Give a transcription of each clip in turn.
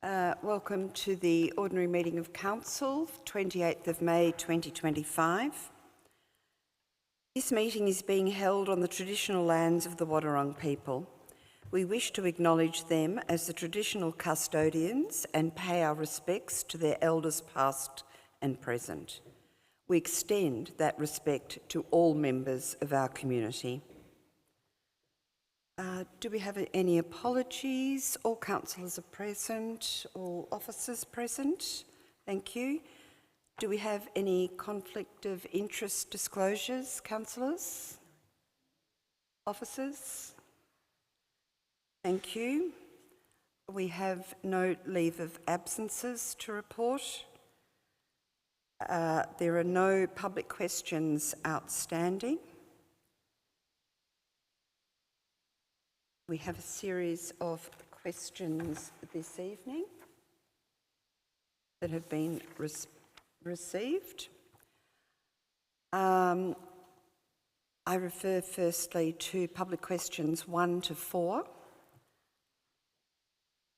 Welcome to the Ordinary Meeting of Council, 28th of May 2025. This meeting is being held on the traditional lands of the Wadawurrung people. We wish to acknowledge them as the traditional custodians and pay our respects to their elders past and present. We extend that respect to all members of our community. Do we have any apologies? All councillors are present, all officers present. Thank you. Do we have any conflict of interest disclosures, councillors? Officers? Thank you. We have no leave of absences to report. There are no public questions outstanding. We have a series of questions this evening that have been received. I refer firstly to public questions 1 to 4,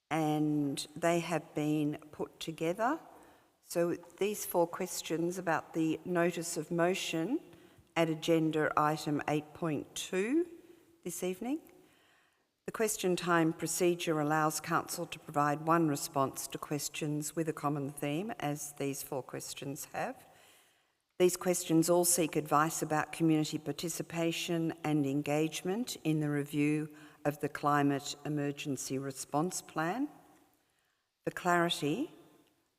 and they have been put together. So these 4 questions about the notice of motion at agenda item 8.2 this evening. The question time procedure allows Council to provide one response to questions with a common theme, as these 4 questions have. These questions all seek advice about community participation and engagement in the review of the Climate Emergency Response Plan. For clarity,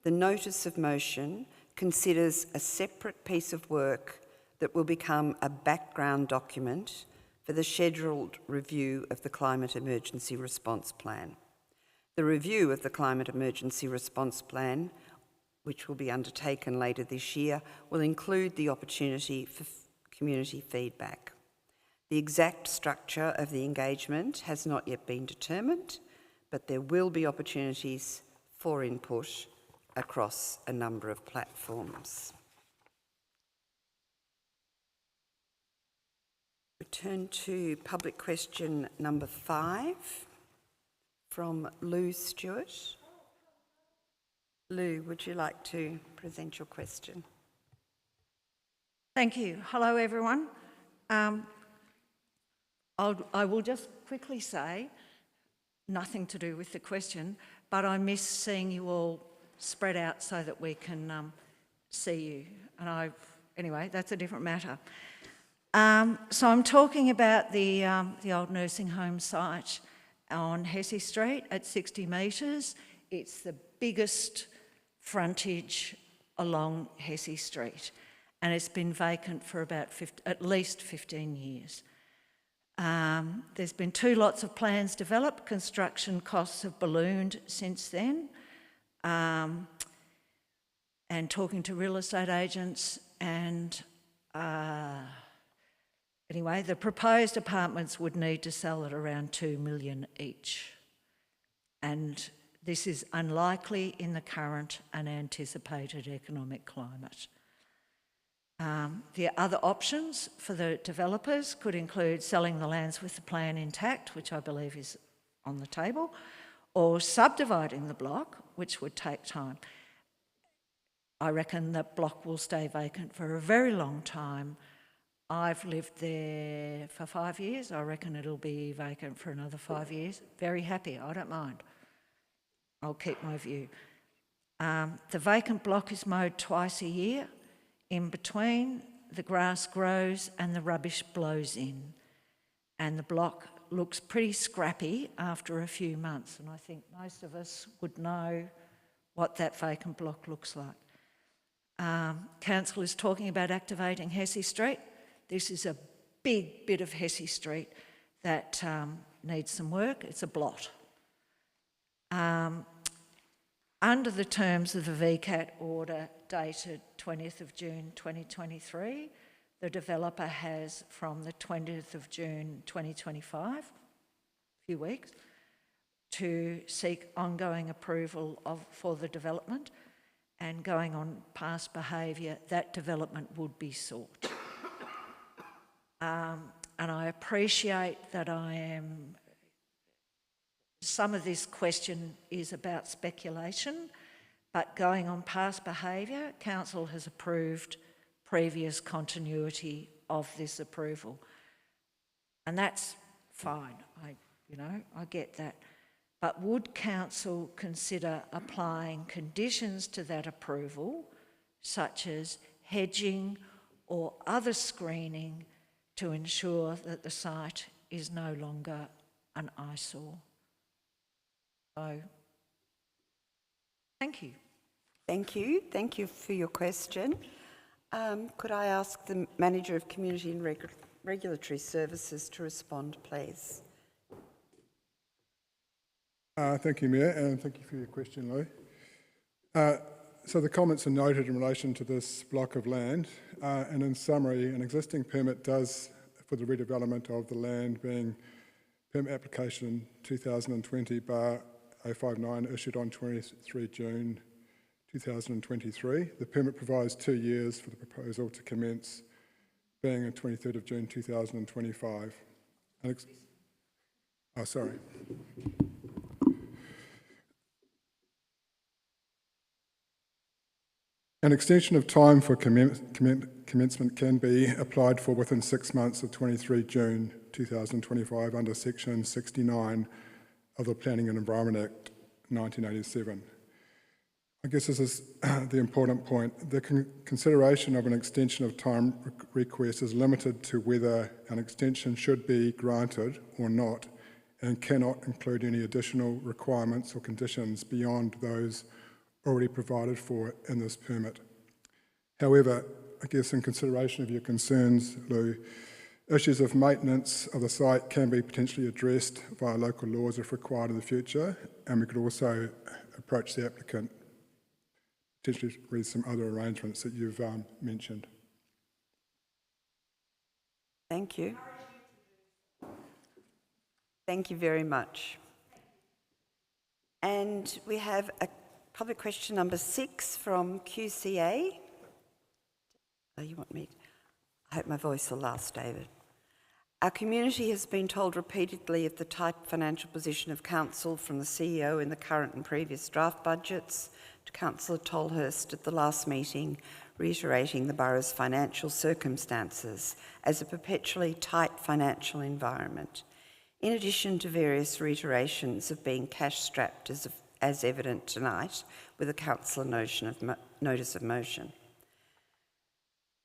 the notice of motion considers a separate piece of work that will become a background document for the scheduled review of the Climate Emergency Response Plan. The review of the Climate Emergency Response Plan, which will be undertaken later this year, will include the opportunity for community feedback. The exact structure of the engagement has not yet been determined, but there will be opportunities for input across a number of platforms. Return to public question number 5 from Lou Stewart. Lou, would you like to present your question? Thank you. Hello, everyone. I will just quickly say, nothing to do with the question, but I miss seeing you all spread out so that we can see you. And anyway, that's a different matter. So I'm talking about the old nursing home site on Hesse Street at 60 metres. It's the biggest frontage along Hesse Street, and it's been vacant for about at least 15 years. There's been 2 lots of plans developed. Construction costs have ballooned since then. And talking to real estate agents and anyway, the proposed apartments would need to sell at around $2 million each. And this is unlikely in the current and anticipated economic climate. The other options for the developers could include selling the lands with the plan intact, which I believe is on the table, or subdividing the block, which would take time. I reckon that block will stay vacant for a very long time. I've lived there for 5 years. I reckon it'll be vacant for another 5 years. Very happy, I don't mind. I'll keep my view. The vacant block is mowed twice a year. In between, the grass grows and the rubbish blows in. And the block looks pretty scrappy after a few months. And I think most of us would know what that vacant block looks like. Council is talking about activating Hesse Street. This is a big bit of Hesse Street that needs some work. It's a blot. Under the terms of the VCAT order dated 20th of June 2023, the developer has from the 20th of June 2025, a few weeks, to seek ongoing approval for the development, and going on past behaviour, that development would be sought. And I appreciate that I am some of this question is about speculation, but going on past behaviour, Council has approved previous continuity of this approval. And that's fine, I get that. But would Council consider applying conditions to that approval, such as hedging or other screening, to ensure that the site is no longer an eyesore? So, thank you. Thank you. Thank you for your question. Could I ask the Manager of Community and Regulatory Services to respond, please? Thank you, Mayor, and thank you for your question, Lou. So the comments are noted in relation to this block of land, and in summary, an existing permit does, for the redevelopment of the land, being permit application 2020/059 issued on 23 June 2023. The permit provides 2 years for the proposal to commence, being on 23rd of June 2025. Sorry. An extension of time for commencement can be applied for within 6 months of 23 June 2025 under Section 69 of the Planning and Environment Act 1987. I guess this is the important point. The consideration of an extension of time request is limited to whether an extension should be granted or not, and cannot include any additional requirements or conditions beyond those already provided for in this permit. However, I guess in consideration of your concerns, Lou, issues of maintenance of the site can be potentially addressed via local laws if required in the future, and we could also approach the applicant potentially with some other arrangements that you've mentioned. Thank you. Thank you very much. And we have a public question number 6 from QCA. Oh, you want me? I hope my voice will last, David. Our community has been told repeatedly of the tight financial position of Council, from the CEO in the current and previous draft budgets to Councillor Tolhurst at the last meeting, reiterating the borough's financial circumstances as a perpetually tight financial environment, in addition to various reiterations of being cash-strapped as evident tonight with a councillor notice of motion.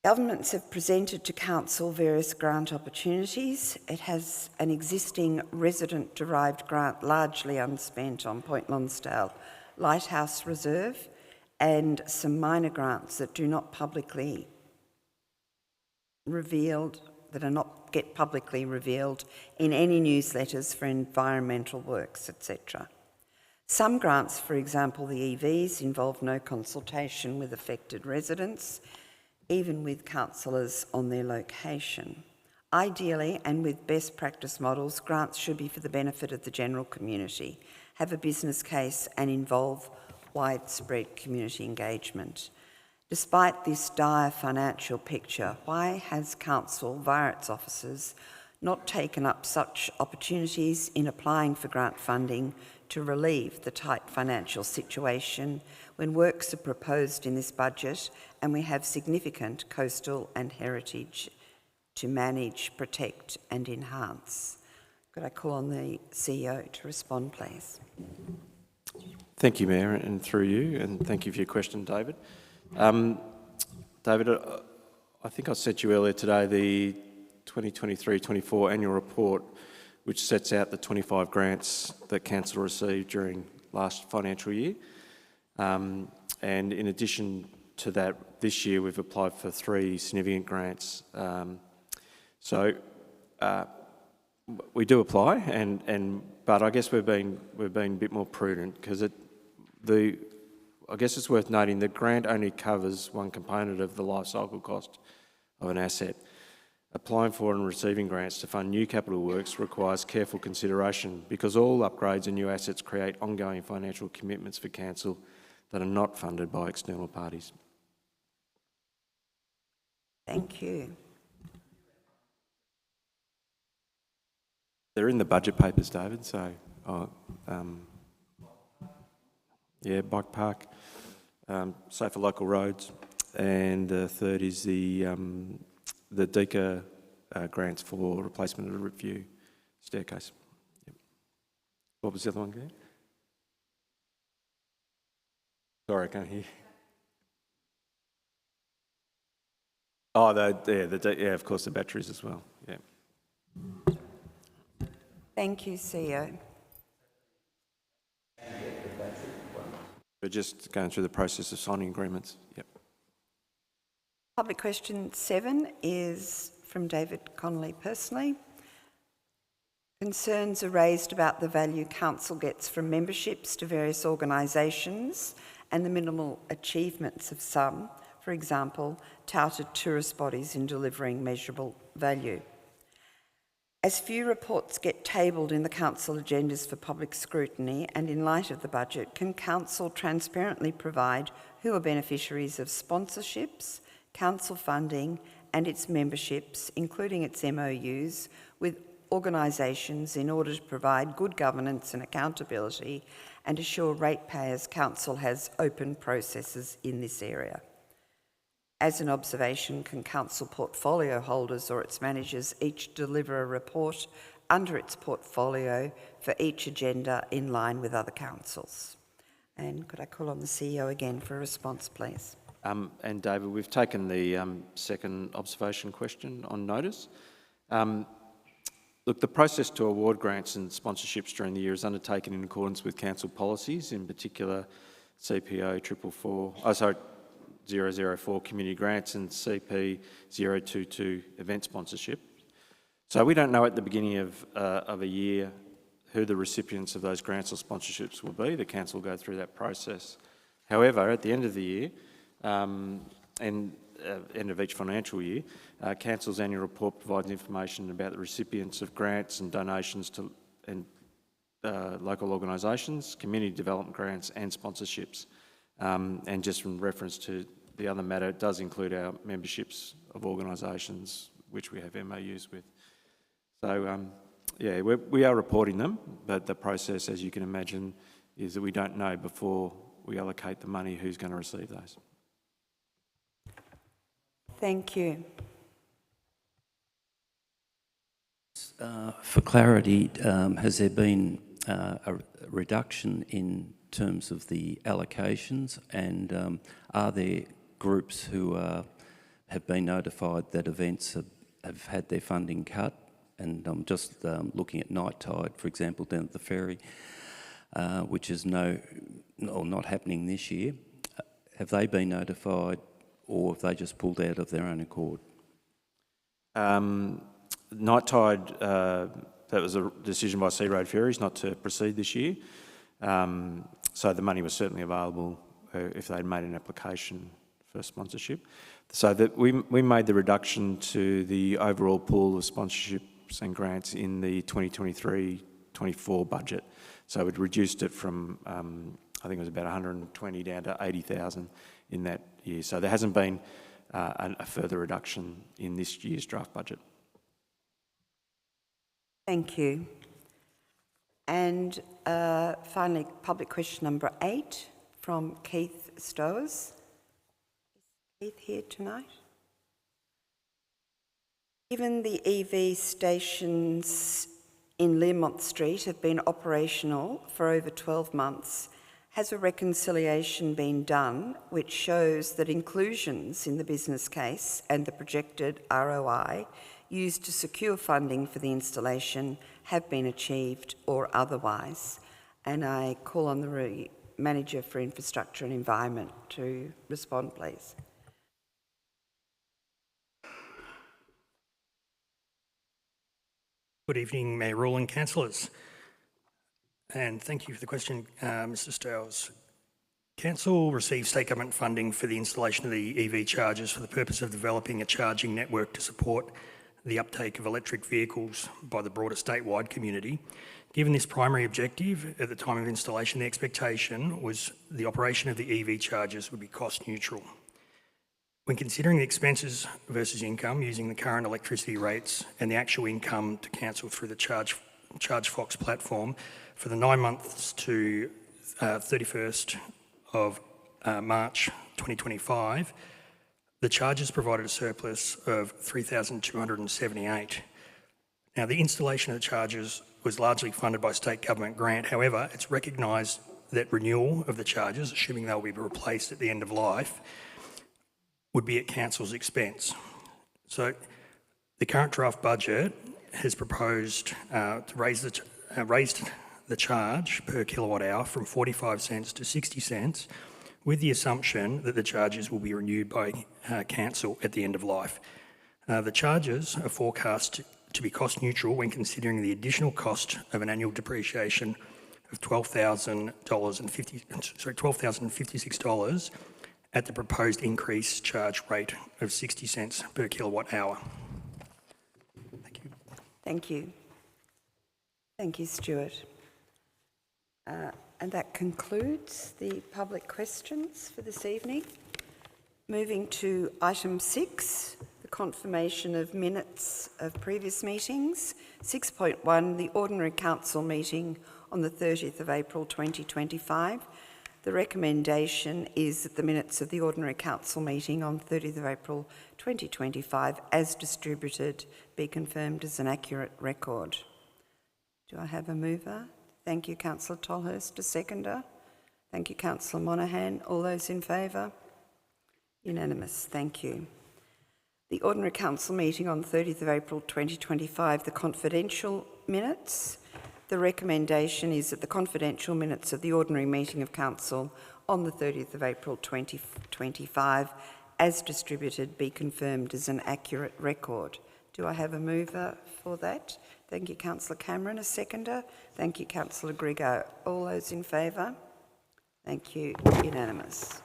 Governments have presented to Council various grant opportunities. It has an existing resident-derived grant largely unspent on Point Lonsdale Lighthouse Reserve, and some minor grants that do not publicly revealed, that are not get publicly revealed in any newsletters for environmental works, etc. Some grants, for example the EVs, involve no consultation with affected residents, even with councillors on their location. Ideally, and with best practice models, grants should be for the benefit of the general community, have a business case and involve widespread community engagement. Despite this dire financial picture, why has Council, via its officers, not taken up such opportunities in applying for grant funding to relieve the tight financial situation when works are proposed in this budget and we have significant coastal and heritage to manage, protect and enhance? Could I call on the CEO to respond, please? Thank you, Mayor, and through you, and thank you for your question, David. David, I think I said to you earlier today the 2023-24 annual report, which sets out the 25 grants that Council received during last financial year. And in addition to that, this year we've applied for 3 significant grants. We do apply, but I guess we've been a bit more prudent, because I guess it's worth noting the grant only covers one component of the life cycle cost of an asset. Applying for and receiving grants to fund new capital works requires careful consideration, because all upgrades and new assets create ongoing financial commitments for Council that are not funded by external parties. Thank you. They're in the budget papers, David, so Bike park, safer local roads, and the third is the DECA grants for replacement of the Rip View staircase. Yep. What was the other one, Gary? Sorry, I can't hear. Oh, of course, the batteries as well. Yeah. Thank you, CEO. We're just going through the process of signing agreements. Yep. Public question 7 is from David Connolly personally. Concerns are raised about the value council gets from memberships to various organisations and the minimal achievements of some, for example, touted tourist bodies in delivering measurable value. As few reports get tabled in the council agendas for public scrutiny and in light of the budget, can council transparently provide who are beneficiaries of sponsorships, council funding and its memberships, including its MOUs, with organisations in order to provide good governance and accountability and assure ratepayers council has open processes in this area? As an observation, can council portfolio holders or its managers each deliver a report under its portfolio for each agenda in line with other councils? And could I call on the CEO again for a response, please? And David, we've taken the second observation question on notice. Look, the process to award grants and sponsorships during the year is undertaken in accordance with council policies, in particular CPO 004 community grants and CP 022 event sponsorship. So we don't know at the beginning of a year who the recipients of those grants or sponsorships will be. The council will go through that process. However, at the end of the year, end of each financial year, Council's annual report provides information about the recipients of grants and donations to local organisations, community development grants and sponsorships. And just from reference to the other matter, it does include our memberships of organisations which we have MOUs with. So, we are reporting them, but the process, as you can imagine, is that we don't know before we allocate the money who's going to receive those. Thank you. For clarity, has there been a reduction in terms of the allocations, and are there groups who have been notified that events have had their funding cut? And I'm just looking at Night Tide, for example, down at the ferry, which is not happening this year. Have they been notified, or have they just pulled out of their own accord? Night Tide, that was a decision by Sea Road Ferries not to proceed this year. So the money was certainly available if they'd made an application for sponsorship. So that we made the reduction to the overall pool of sponsorships and grants in the 2023-24 budget. So it reduced it from, I think it was about 120 down to 80,000 in that year. So there hasn't been a further reduction in this year's draft budget. Thank you. And finally, public question number 8 from Keith Stowers. Is Keith here tonight? Given the EV stations in Learmont Street have been operational for over 12 months, has a reconciliation been done which shows that inclusions in the business case and the projected ROI used to secure funding for the installation have been achieved or otherwise? And I call on the Manager for Infrastructure and Environment to respond, please. Good evening, Mayor Rule and councillors. And thank you for the question, Mr Stowers. Council received state government funding for the installation of the EV chargers for the purpose of developing a charging network to support the uptake of electric vehicles by the broader statewide community. Given this primary objective, at the time of installation, the expectation was the operation of the EV chargers would be cost neutral. When considering the expenses versus income using the current electricity rates and the actual income to council through the charge ChargeFox platform for the 9 months to 31st of March 2025, the charges provided a surplus of 3,278. Now, the installation of the charges was largely funded by state government grant. However, it's recognised that renewal of the charges, assuming they'll be replaced at the end of life, would be at council's expense. So the current draft budget has proposed to raise the charge per kilowatt hour from 45 cents to 60 cents, with the assumption that the charges will be renewed by council at the end of life. The charges are forecast to be cost neutral when considering the additional cost of an annual depreciation of $12,056 at the proposed increased charge rate of 60 cents per kilowatt hour. Thank you. Thank you. Thank you, Stuart. And that concludes the public questions for this evening. Moving to item 6, the confirmation of minutes of previous meetings. 6.1, the ordinary council meeting on the 30th of April 2025. The recommendation is that the minutes of the ordinary council meeting on 30th of April 2025, as distributed, be confirmed as an accurate record. Do I have a mover? Thank you, Councillor Tolhurst. A seconder? Thank you, Councillor Monaghan. All those in favour? Unanimous. Thank you. The ordinary council meeting on 30th of April 2025, the confidential minutes. The recommendation is that the confidential minutes of the ordinary meeting of council on the 30th of April 2025, as distributed, be confirmed as an accurate record. Do I have a mover for that? Thank you, Councillor Cameron. A seconder? Thank you, Councillor Grigor. All those in favour? Thank you. Unanimous.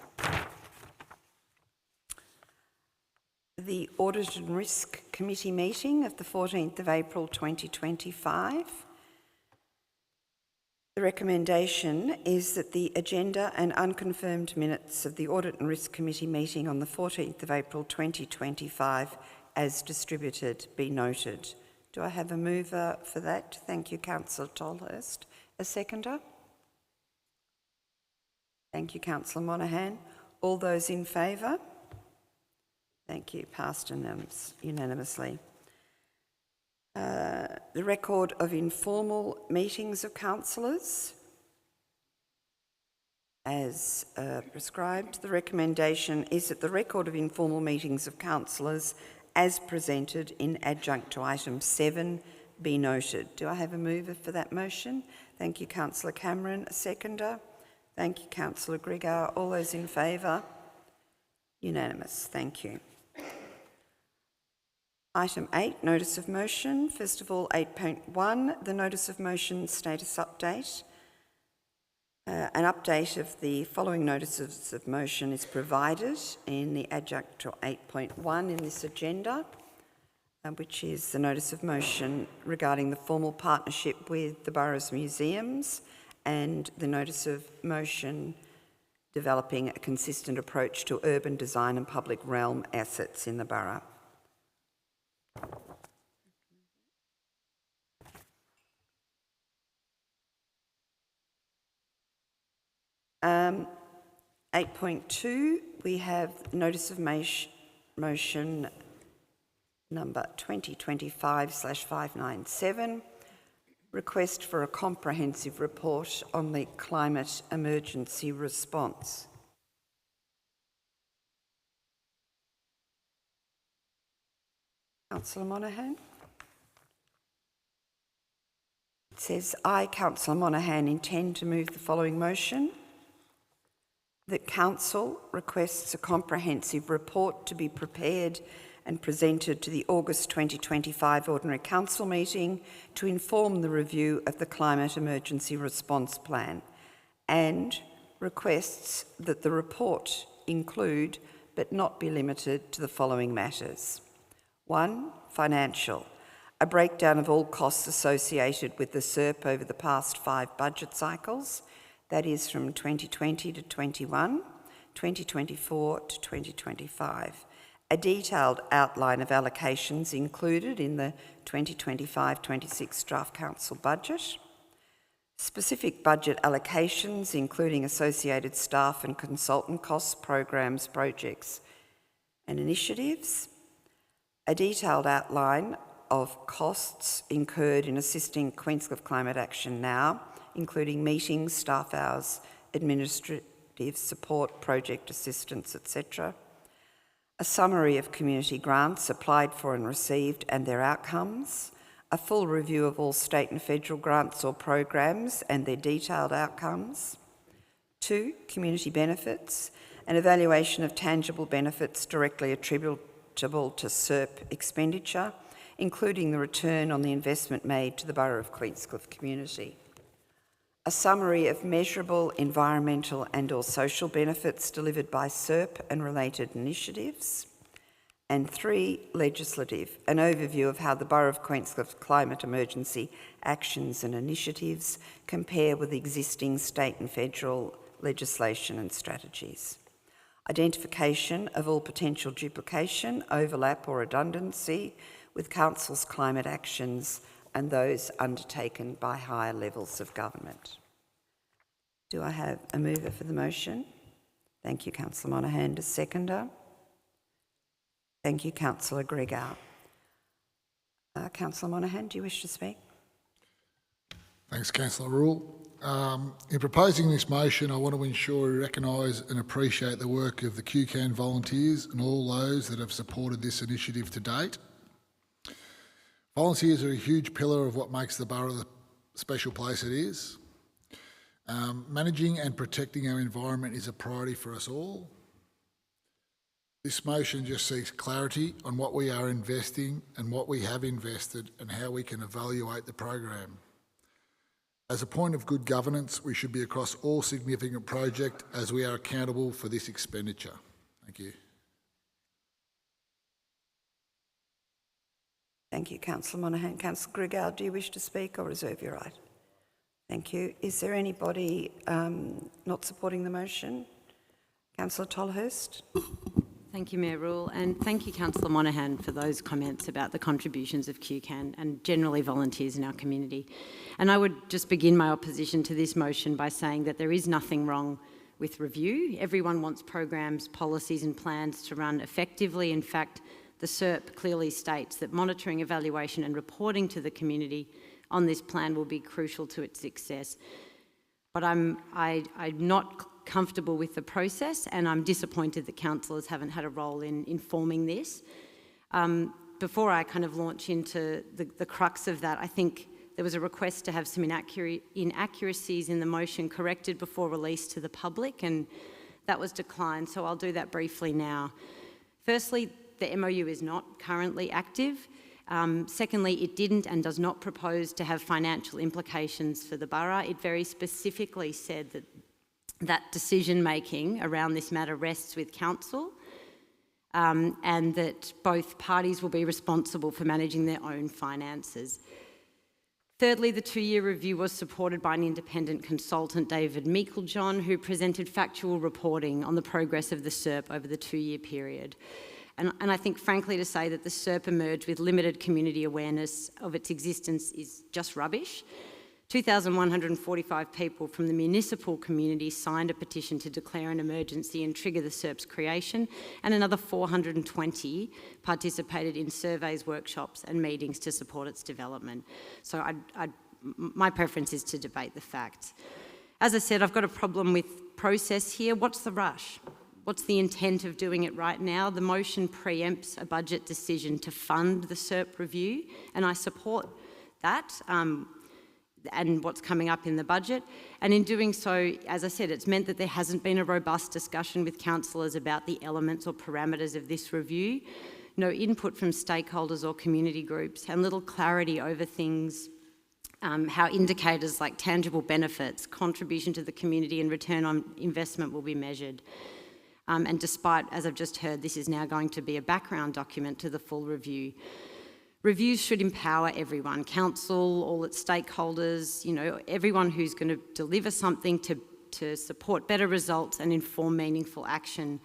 The Audit and Risk Committee meeting of the 14th of April 2025. The recommendation is that the agenda and unconfirmed minutes of the Audit and Risk Committee meeting on the 14th of April 2025, as distributed, be noted. Do I have a mover for that? Thank you, Councillor Tolhurst. A seconder? Thank you, Councillor Monaghan. All those in favour? Thank you. Passed unanimously. The record of informal meetings of councillors. As prescribed, the recommendation is that the record of informal meetings of councillors as presented in adjunct to item 7 be noted. Do I have a mover for that motion? Thank you, Councillor Cameron. A seconder? Thank you, Councillor Grigor. All those in favour? Unanimous. Thank you. Item 8, notice of motion. First of all, 8.1, the notice of motion status update. An update of the following notices of motion is provided in the adjunct to 8.1 in this agenda, which is the notice of motion regarding the formal partnership with the borough's museums and the notice of motion developing a consistent approach to urban design and public realm assets in the borough. 8.2, we have notice of motion number 2025/597, request for a comprehensive report on the climate emergency response. Councillor Monaghan. It says, I, Councillor Monaghan, intend to move the following motion: that Council requests a comprehensive report to be prepared and presented to the August 2025 Ordinary Council meeting to inform the review of the Climate Emergency Response Plan, and requests that the report include, but not be limited to, the following matters. 1, financial. A breakdown of all costs associated with the SERP over the past 5 budget cycles, that is from 2020 to 21, 2024 to 2025, a detailed outline of allocations included in the 2025-26 draft council budget, specific budget allocations including associated staff and consultant costs, programs, projects and initiatives, a detailed outline of costs incurred in assisting Queenscliff Climate Action Now, including meetings, staff hours, administrative support, project assistance, etc. A summary of community grants applied for and received and their outcomes, a full review of all state and federal grants or programs and their detailed outcomes. 2, community benefits, an evaluation of tangible benefits directly attributable to SERP expenditure, including the return on the investment made to the Borough of Queenscliff community. A summary of measurable environmental and/or social benefits delivered by SERP and related initiatives. And 3, legislative, an overview of how the Borough of Queenscliff's climate emergency actions and initiatives compare with existing state and federal legislation and strategies. Identification of all potential duplication, overlap or redundancy with Council's climate actions and those undertaken by higher levels of government. Do I have a mover for the motion? Thank you, Councillor Monaghan. A seconder? Thank you, Councillor Gregow. Councillor Monaghan, do you wish to speak? Thanks, Councillor Rule. In proposing this motion, I want to ensure we recognise and appreciate the work of the QCAN volunteers and all those that have supported this initiative to date. Volunteers are a huge pillar of what makes the borough the special place it is. Managing and protecting our environment is a priority for us all. This motion just seeks clarity on what we are investing and what we have invested and how we can evaluate the program. As a point of good governance, we should be across all significant projects as we are accountable for this expenditure. Thank you. Thank you, Councillor Monaghan. Councillor Gregow, do you wish to speak or reserve your right? Thank you. Is there anybody not supporting the motion? Councillor Tolhurst. Thank you, Mayor Rule, and thank you, Councillor Monaghan, for those comments about the contributions of QCAN and generally volunteers in our community. And I would just begin my opposition to this motion by saying that there is nothing wrong with review. Everyone wants programs, policies and plans to run effectively. In fact, the SERP clearly states that monitoring, evaluation and reporting to the community on this plan will be crucial to its success. But I'm not comfortable with the process, and I'm disappointed that councillors haven't had a role in informing this. Before I kind of launch into the crux of that, I think there was a request to have some inaccuracies in the motion corrected before release to the public, and that was declined, so I'll do that briefly now. Firstly, the MOU is not currently active. Secondly, it didn't and does not propose to have financial implications for the borough. It very specifically said that decision-making around this matter rests with council and that both parties will be responsible for managing their own finances. Thirdly, the 2-year review was supported by an independent consultant, David Meiklejohn, who presented factual reporting on the progress of the SERP over the 2-year period. And I think, frankly, to say that the SERP emerged with limited community awareness of its existence is just rubbish. 2,145 people from the municipal community signed a petition to declare an emergency and trigger the SERP's creation, and another 420 participated in surveys, workshops and meetings to support its development. So my preference is to debate the facts. As I said, I've got a problem with process here. What's the rush? What's the intent of doing it right now? The motion preempts a budget decision to fund the SERP review, and I support that. And what's coming up in the budget. And in doing so, as I said, it's meant that there hasn't been a robust discussion with councillors about the elements or parameters of this review, no input from stakeholders or community groups, and little clarity over things, how indicators like tangible benefits, contribution to the community and return on investment will be measured. And despite, as I've just heard, this is now going to be a background document to the full review. Reviews should empower everyone, council, all its stakeholders, everyone who's going to deliver something to support better results and inform meaningful action.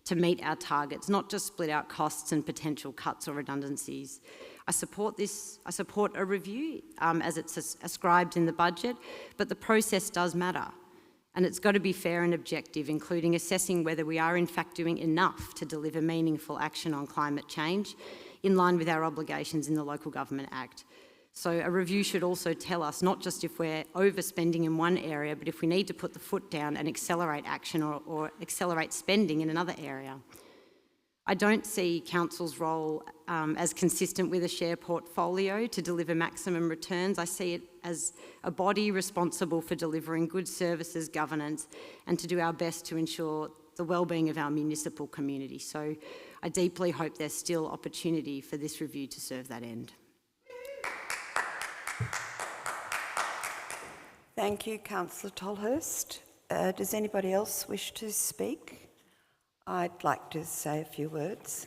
to meet our targets, not just split out costs and potential cuts or redundancies. I support this. I support a review as it's ascribed in the budget, but the process does matter. And it's got to be fair and objective, including assessing whether we are in fact doing enough to deliver meaningful action on climate change in line with our obligations in the Local Government Act. So a review should also tell us not just if we're overspending in one area, but if we need to put the foot down and accelerate action or accelerate spending in another area. I don't see Council's role as consistent with a share portfolio to deliver maximum returns. I see it as a body responsible for delivering good services, governance, and to do our best to ensure the well-being of our municipal community. So I deeply hope there's still opportunity for this review to serve that end. Thank you, Councillor Tolhurst. Does anybody else wish to speak? I'd like to say a few words.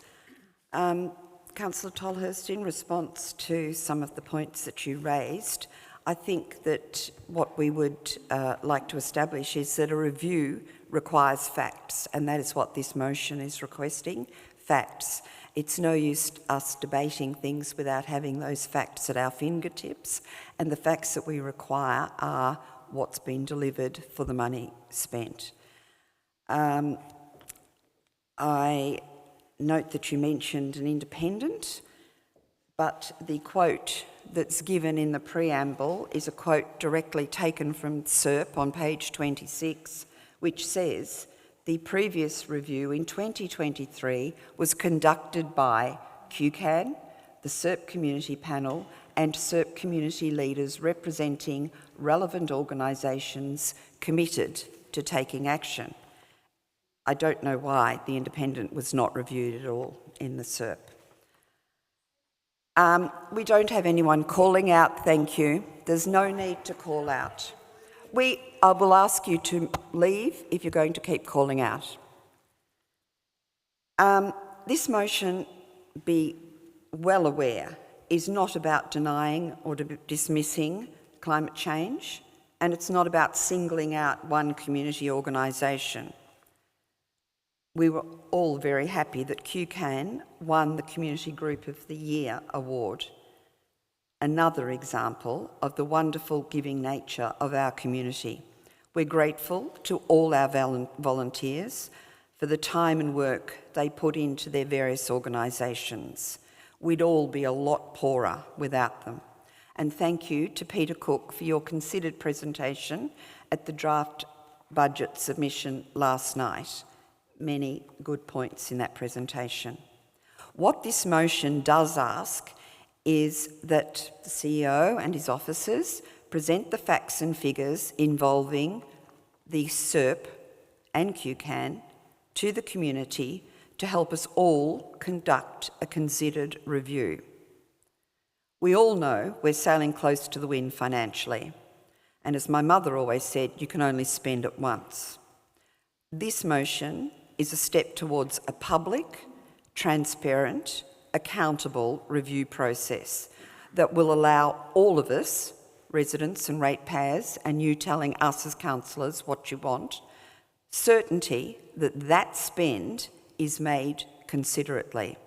Councillor Tolhurst, in response to some of the points that you raised, I think that what we would like to establish is that a review requires facts, and that is what this motion is requesting, facts. It's no use us debating things without having those facts at our fingertips, and the facts that we require are what's been delivered for the money spent. I note that you mentioned an independent, but the quote that's given in the preamble is a quote directly taken from SERP on page 26, which says, "The previous review in 2023 was conducted by QCAN, the SERP Community Panel, and SERP community leaders representing relevant organisations committed to taking action." I don't know why the independent was not reviewed at all in the SERP. We don't have anyone calling out, thank you. There's no need to call out. I will ask you to leave if you're going to keep calling out. This motion, be well aware, is not about denying or dismissing climate change, and it's not about singling out one community organisation. We were all very happy that QCAN won the Community Group of the Year award. Another example of the wonderful giving nature of our community. We're grateful to all our volunteers for the time and work they put into their various organisations. We'd all be a lot poorer without them. And thank you to Peter Cook for your considered presentation at the draft budget submission last night. Many good points in that presentation. What this motion does ask is that the CEO and his officers present the facts and figures involving the SERP and QCAN to the community to help us all conduct a considered review. We all know we're sailing close to the wind financially, and as my mother always said, you can only spend it once. This motion is a step towards a public, transparent, accountable review process that will allow all of us, residents and ratepayers, and you telling us as councillors what you want, certainty that that spend is made considerately.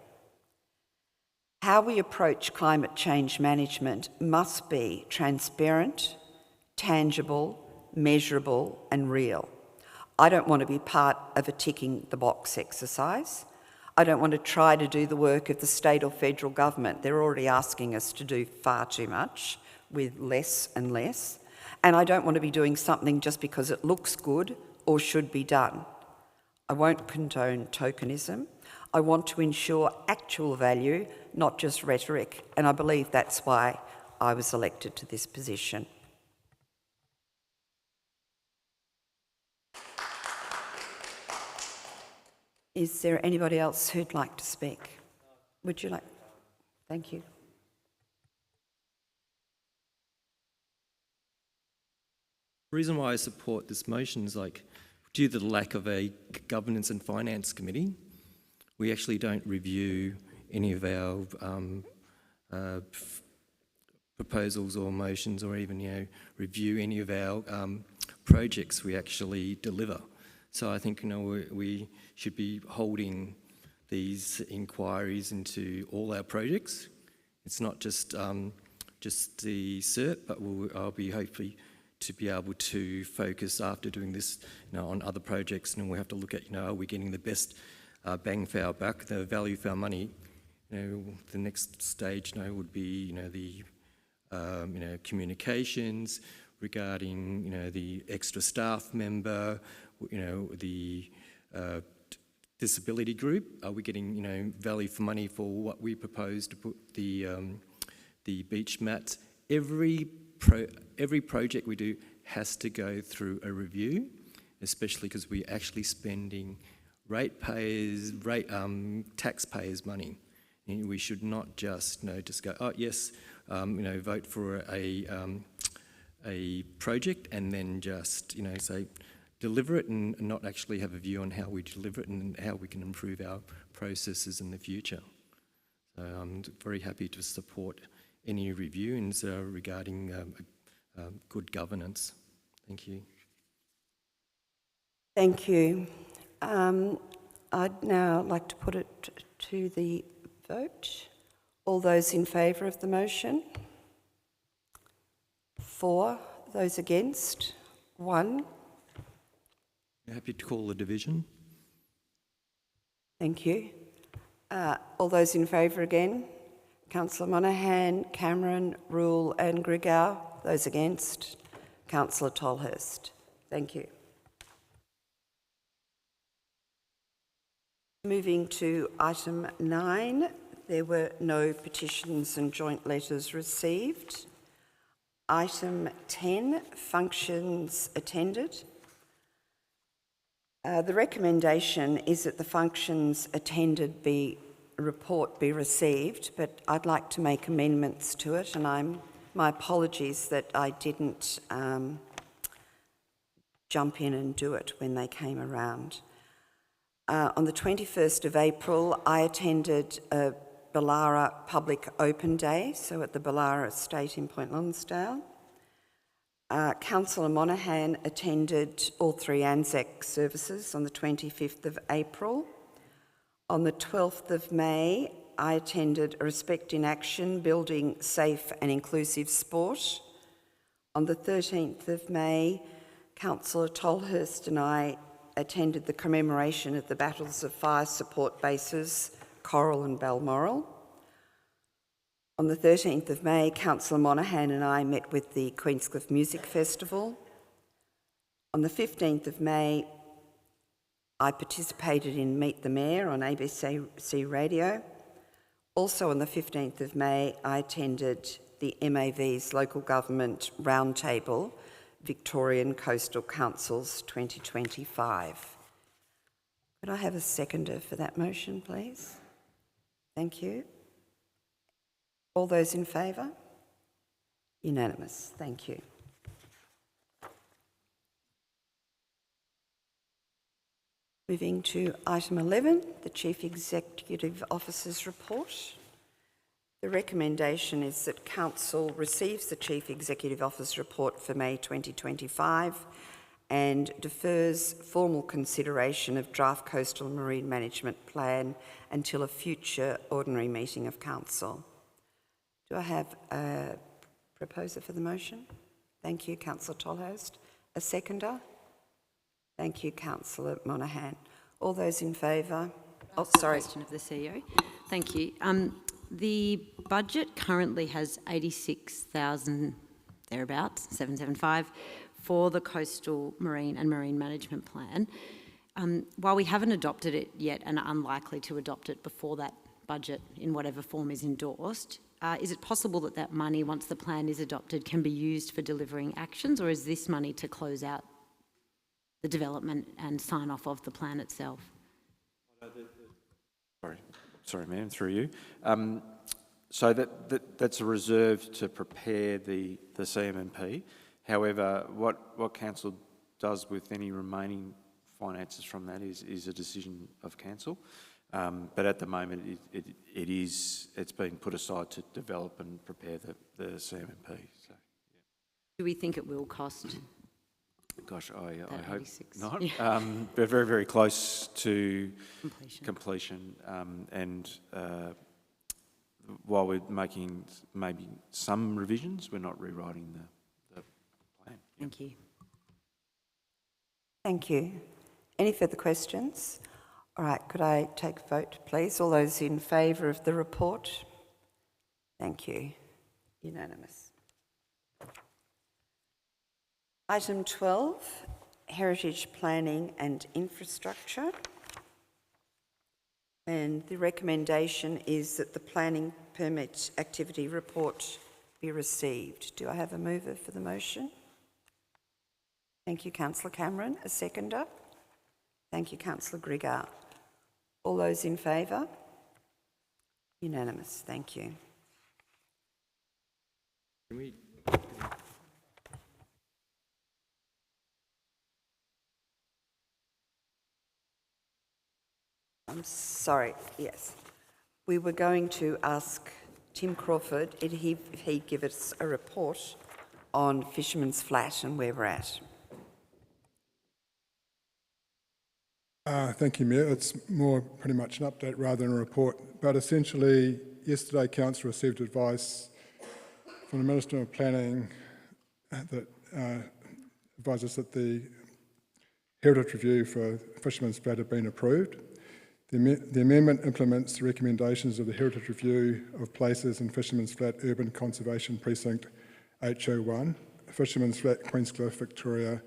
How we approach climate change management must be transparent, tangible, measurable, and real. I don't want to be part of a ticking the box exercise. I don't want to try to do the work of the state or federal government. They're already asking us to do far too much with less and less. And I don't want to be doing something just because it looks good or should be done. I won't condone tokenism. I want to ensure actual value, not just rhetoric. And I believe that's why I was elected to this position. Is there anybody else who'd like to speak? Would you like? Thank you. The reason why I support this motion is due to the lack of a governance and finance committee, we actually don't review any of our proposals or motions, or even review any of our projects we actually deliver. So I think, we should be holding these inquiries into all our projects. It's not just the CERT, but I'll be hopefully to be able to focus after doing this, on other projects, and we'll have to look at, are we getting the best bang for our buck, the value for our money? The next stage, would be, the communications regarding, the extra staff member, the disability group. Are we getting, value for money for what we propose to put the beach mats? Every project we do has to go through a review, especially because we're actually spending taxpayers' money. And we should not just, just go, oh yes, vote for a project and then just, say, deliver it and not actually have a view on how we deliver it and how we can improve our processes in the future. So I'm very happy to support any reviews regarding good governance. Thank you. Thank you. I'd now like to put it to the vote. All those in favour of the motion? 4. Those against? 1. Happy to call the division. Thank you. All those in favour again? Councillor Monaghan, Cameron, Rule and Grigau. Those against? Councillor Tolhurst. Thank you. Moving to item 9, there were no petitions and joint letters received. Item 10, functions attended. The recommendation is that the functions attended report be received, but I'd like to make amendments to it, and my apologies that I didn't jump in and do it when they came around. On the 21st of April, I attended a Ballara Public Open Day, so at the Ballara Estate in Point Lonsdale. Councillor Monaghan attended all 3 ANZAC services on the 25th of April. On the 12th of May, I attended a Respect in Action, Building Safe and Inclusive Sport. On the 13th of May, Councillor Tolhurst and I attended the commemoration of the Battles of Fire Support Bases, Coral and Balmoral. On the 13th of May, Councillor Monaghan and I met with the Queenscliff Music Festival. On the 15th of May, I participated in Meet the Mayor on ABC Radio. Also on the 15th of May, I attended the MAV's Local Government Roundtable, Victorian Coastal Councils 2025. Could I have a seconder for that motion, please? Thank you. All those in favour? Unanimous. Thank you. Moving to item 11, the Chief Executive Officer's report. The recommendation is that Council receives the Chief Executive Officer's report for May 2025 and defers formal consideration of draft coastal and marine management plan until a future ordinary meeting of Council. Do I have a proposer for the motion? Thank you, Councillor Tolhurst. A seconder? Thank you, Councillor Monaghan. All those in favour? Oh, sorry. Question of the CEO. Thank you. The budget currently has 86,000 thereabouts, 775, for the coastal marine and marine management plan. While we haven't adopted it yet and are unlikely to adopt it before that budget in whatever form is endorsed, is it possible that that money, once the plan is adopted, can be used for delivering actions, or is this money to close out the development and sign off of the plan itself? Sorry, ma'am, through you. So that's a reserve to prepare the CMMP. However, what Council does with any remaining finances from that is a decision of Council. But at the moment, it's been put aside to develop and prepare the CMMP. So, yeah. Do we think it will cost Gosh, I At hope 86. not. Yeah. We're very, very close to Completion. and while we're making maybe some revisions, we're not rewriting the plan. Thank you. Thank you. Any further questions? All right, could I take a vote, please? All those in favour of the report? Thank you. Unanimous. Item 12, Heritage Planning and Infrastructure. And the recommendation is that the planning permit activity report be received. Do I have a mover for the motion? Thank you, Councillor Cameron. A seconder? Thank you, Councillor Griggar. All those in favour? Unanimous. Thank you. Can we? I'm sorry, yes. We were going to ask Tim Crawford if he'd give us a report on Fisherman's Flat and where we're at. Thank you, Mayor. It's more pretty much an update rather than a report. But essentially, yesterday Council received advice from the Minister of Planning that advised us that the Heritage Review for Fisherman's Flat had been approved. The amendment implements the recommendations of the Heritage Review of Places in Fisherman's Flat Urban Conservation Precinct HO1, Fisherman's Flat, Queenscliff, Victoria,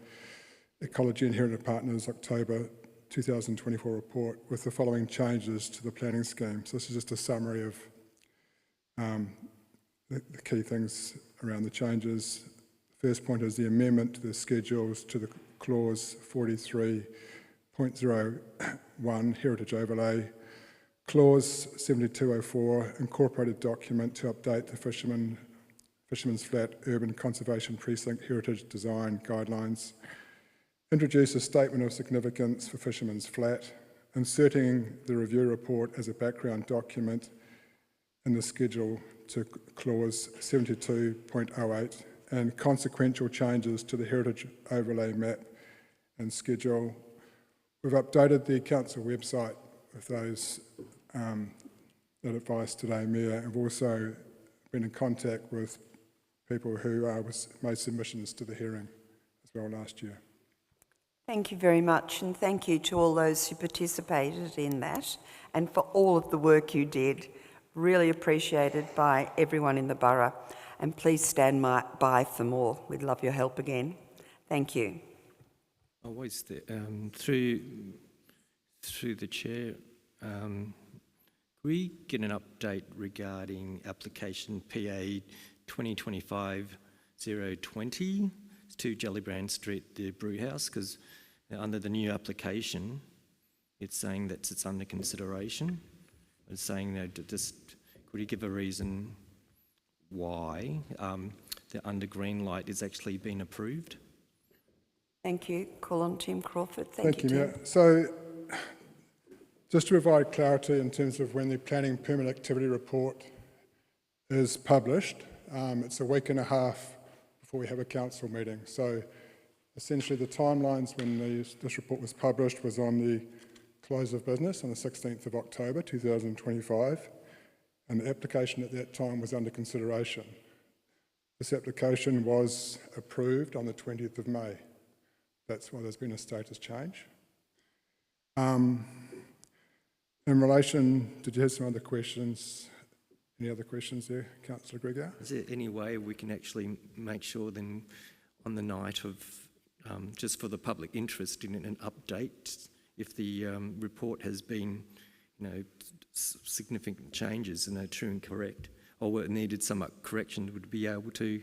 Ecology and Heritage Partners, October 2024 report with the following changes to the planning scheme. So this is just a summary of the key things around the changes. The first point is the amendment to the schedules to the clause 43.01 Heritage Overlay, clause 7204 incorporated document to update the Fisherman's Flat Urban Conservation Precinct Heritage Design Guidelines, introduce a statement of significance for Fisherman's Flat, inserting the review report as a background document in the schedule to clause 72.08, and consequential changes to the Heritage Overlay map and schedule. We've updated the council website with those that advice today, Mayor. We've also been in contact with people who made submissions to the hearing as well last year. Thank you very much, and thank you to all those who participated in that and for all of the work you did. Really appreciated by everyone in the borough, and please stand by for more. We'd love your help again. Thank you. Always there. Through the chair, could we get an update regarding application PA 2025-020 to Jellybrand Street, the brew house? Because under the new application, it's saying that it's under consideration. It's saying that just could you give a reason why the under green light is actually been approved? Thank you. Call on Tim Crawford. Thank you, Tim. Mayor. So, just to provide clarity in terms of when the planning permit activity report is published, it's a week and a half before we have a council meeting. So, essentially, the timelines when this report was published was on the close of business on the 16th of October 2025, and the application at that time was under consideration. This application was approved on the 20th of May. That's why there's been a status change. In relation, did you have some other questions? Any other questions there, Councillor Griggar? Is there any way we can actually make sure then on the night of, just for the public interest in an update, if the report has been, significant changes and they're true and correct, or needed some correction, would be able to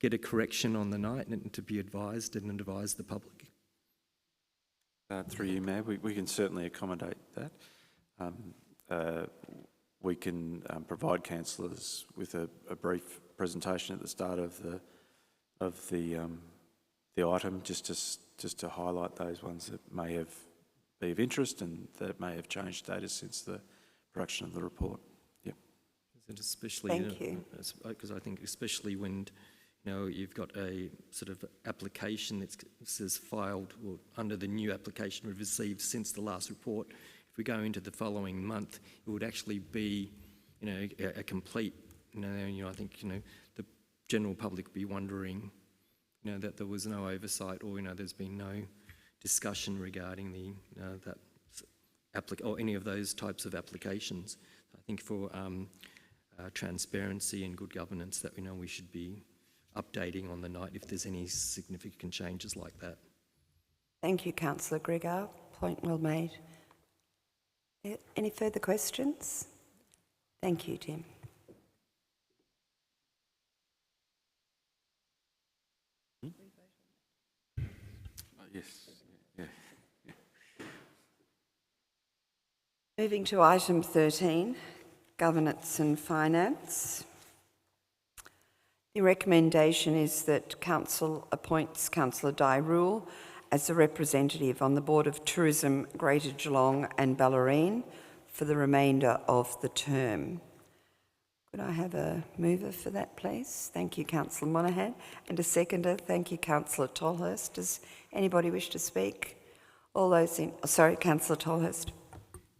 get a correction on the night and to be advised and advise the public? Through you, Mayor, we can certainly accommodate that. We can provide councillors with a brief presentation at the start of the item, just to highlight those ones that may be of interest and that may have changed status since the production of the report. Yep. Especially, Thank you. Because I think especially when you've got a sort of application that says filed or under the new application we've received since the last report. If we go into the following month, it would actually be, a complete, I think, the general public would be wondering, that there was no oversight or, there's been no discussion regarding the, or any of those types of applications. I think for transparency and good governance that we should be updating on the night if there's any significant changes like that. Thank you, Councillor Gregor. Point well made. Any further questions? Thank you, Tim. Yes. Yeah. Moving to item 13, governance and finance. The recommendation is that Council appoints Councillor Di Rule as a representative on the Board of Tourism Greater Geelong and Ballerine for the remainder of the term. Could I have a mover for that, please? Thank you, Councillor Monahan. And a seconder. Thank you, Councillor Tolhurst. Does anybody wish to speak? All those in... Sorry, Councillor Tolhurst.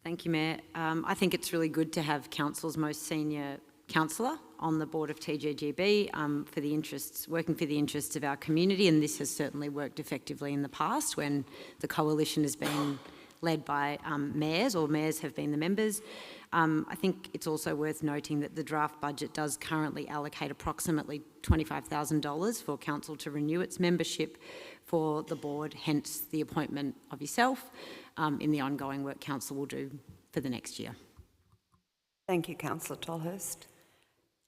Thank you, Mayor. I think it's really good to have Council's most senior councillor on the board of TGGB working for the interests of our community, and this has certainly worked effectively in the past when the coalition has been led by mayors, or mayors have been the members. I think it's also worth noting that the draft budget does currently allocate approximately $25,000 for council to renew its membership for the board, hence the appointment of yourself in the ongoing work council will do for the next year. Thank you, Councillor Tolhurst.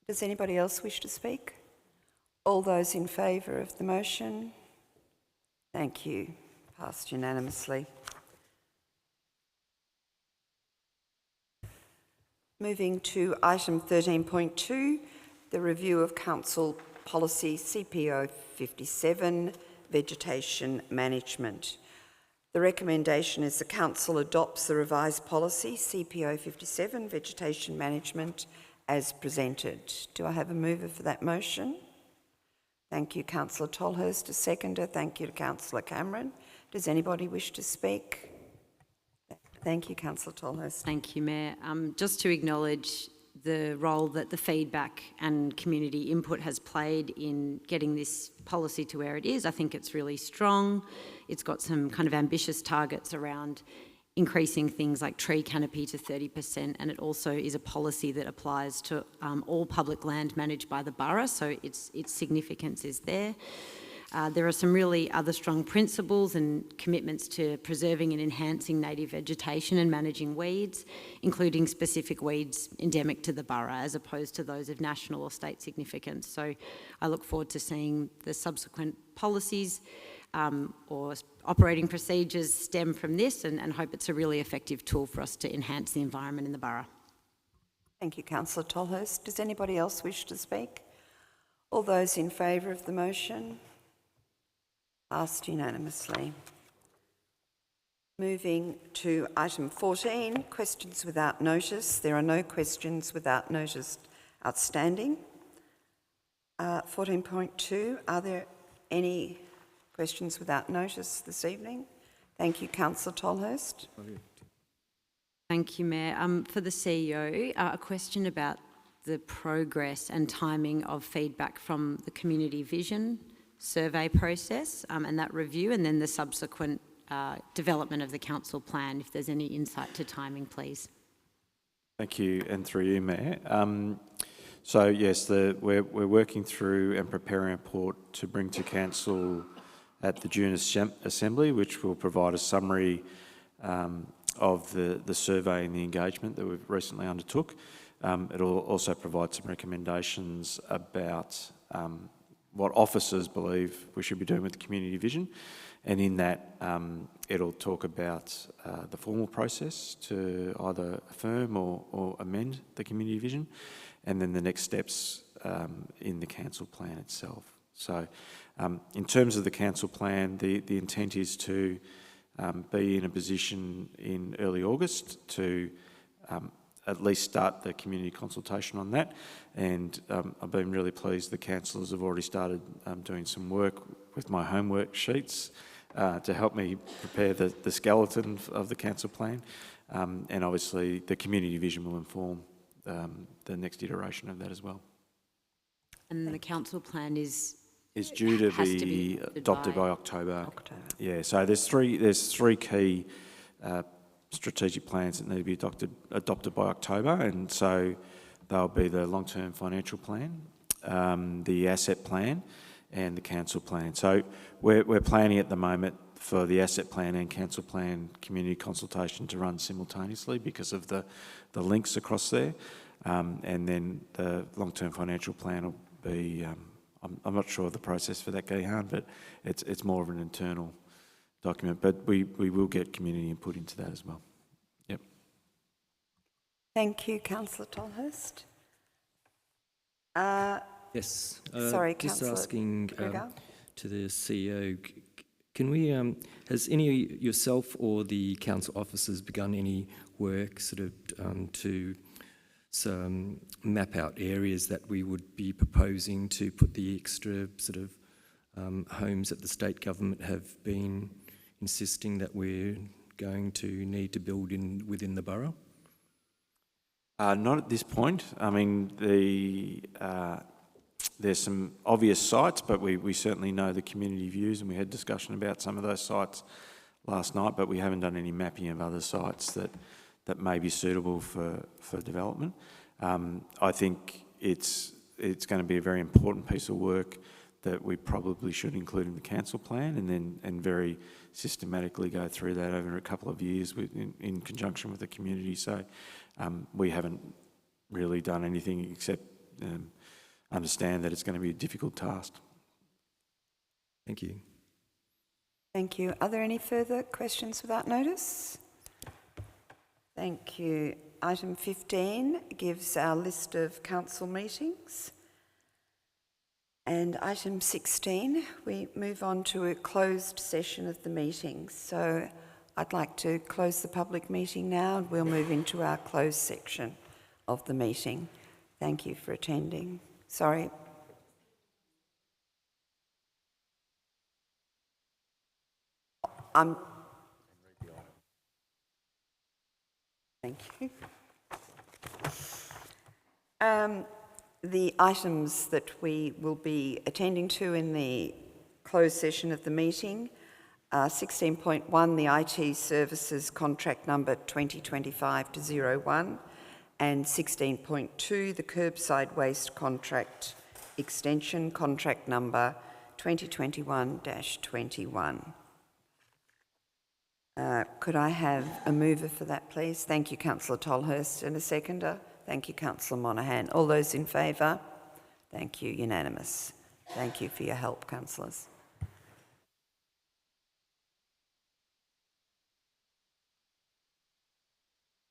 Does anybody else wish to speak? All those in favour of the motion? Thank you. Passed unanimously. Moving to item 13.2, the review of Council Policy CPO 57, Vegetation Management. The recommendation is the Council adopts the revised policy CPO 57, Vegetation Management, as presented. Do I have a mover for that motion? Thank you, Councillor Tolhurst. A seconder. Thank you to Councillor Cameron. Does anybody wish to speak? Thank you, Councillor Tolhurst. Thank you, Mayor. Just to acknowledge the role that the feedback and community input has played in getting this policy to where it is. I think it's really strong. It's got some kind of ambitious targets around increasing things like tree canopy to 30%, and it also is a policy that applies to all public land managed by the borough, so its significance is there. There are some really other strong principles and commitments to preserving and enhancing native vegetation and managing weeds, including specific weeds endemic to the borough as opposed to those of national or state significance. So I look forward to seeing the subsequent policies or operating procedures stem from this and hope it's a really effective tool for us to enhance the environment in the borough. Thank you, Councillor Tolhurst. Does anybody else wish to speak? All those in favour of the motion? Passed unanimously. Moving to item 14, questions without notice. There are no questions without notice outstanding. 14.2, are there any questions without notice this evening? Thank you, Councillor Tolhurst. Thank you, Mayor. For the CEO, a question about the progress and timing of feedback from the community vision survey process and that review, and then the subsequent development of the council plan, if there's any insight to timing, please. Thank you, and through you, Mayor. So yes, we're working through and preparing a report to bring to council at the June Assembly, which will provide a summary of the survey and the engagement that we've recently undertook. It'll also provide some recommendations about what officers believe we should be doing with the community vision, and in that it'll talk about the formal process to either affirm or amend the community vision, and then the next steps in the council plan itself. So in terms of the council plan, the intent is to be in a position in early August to at least start the community consultation on that. And I've been really pleased the councillors have already started doing some work with my homework sheets to help me prepare the skeleton of the council plan. And obviously the community vision will inform the next iteration of that as well. And the council plan is due to be adopted by October. Yeah, so there's three key strategic plans that need to be adopted by October, and so they'll be the long-term financial plan, the asset plan, and the council plan. So we're planning at the moment for the asset plan and council plan community consultation to run simultaneously because of the links across there, and then the long-term financial plan will be. I'm not sure of the process for that, Gihan, but it's more of an internal document. But we will get community input into that as well. Yep. Thank you, Councillor Tolhurst. Yes. Sorry, just Councillor asking Gregor. to the CEO, can we, has any yourself or the council officers begun any work sort of to map out areas that we would be proposing to put the extra sort of homes that the state government have been insisting that we're going to need to build within the borough? Not at this point. I mean, there's some obvious sites, but we certainly know the community views, and we had discussion about some of those sites last night, but we haven't done any mapping of other sites that may be suitable for development. I think it's going to be a very important piece of work that we probably should include in the council plan, and very systematically go through that over a couple of years in conjunction with the community. So we haven't really done anything except understand that it's going to be a difficult task. Thank you. Thank you. Are there any further questions without notice? Thank you. Item 15 gives our list of council meetings. And item 16, we move on to a closed session of the meeting. So I'd like to close the public meeting now, and we'll move into our closed section of the meeting. Thank you for attending. Sorry. Thank you. The items that we will be attending to in the closed session of the meeting are 16.1, the IT services contract number 2025-01, and 16.2, the curbside waste contract extension contract number 2021-21. Could I have a mover for that, please? Thank you, Councillor Tolhurst, and a seconder. Thank you, Councillor Monaghan. All those in favour? Thank you. Unanimous. Thank you for your help, councillors.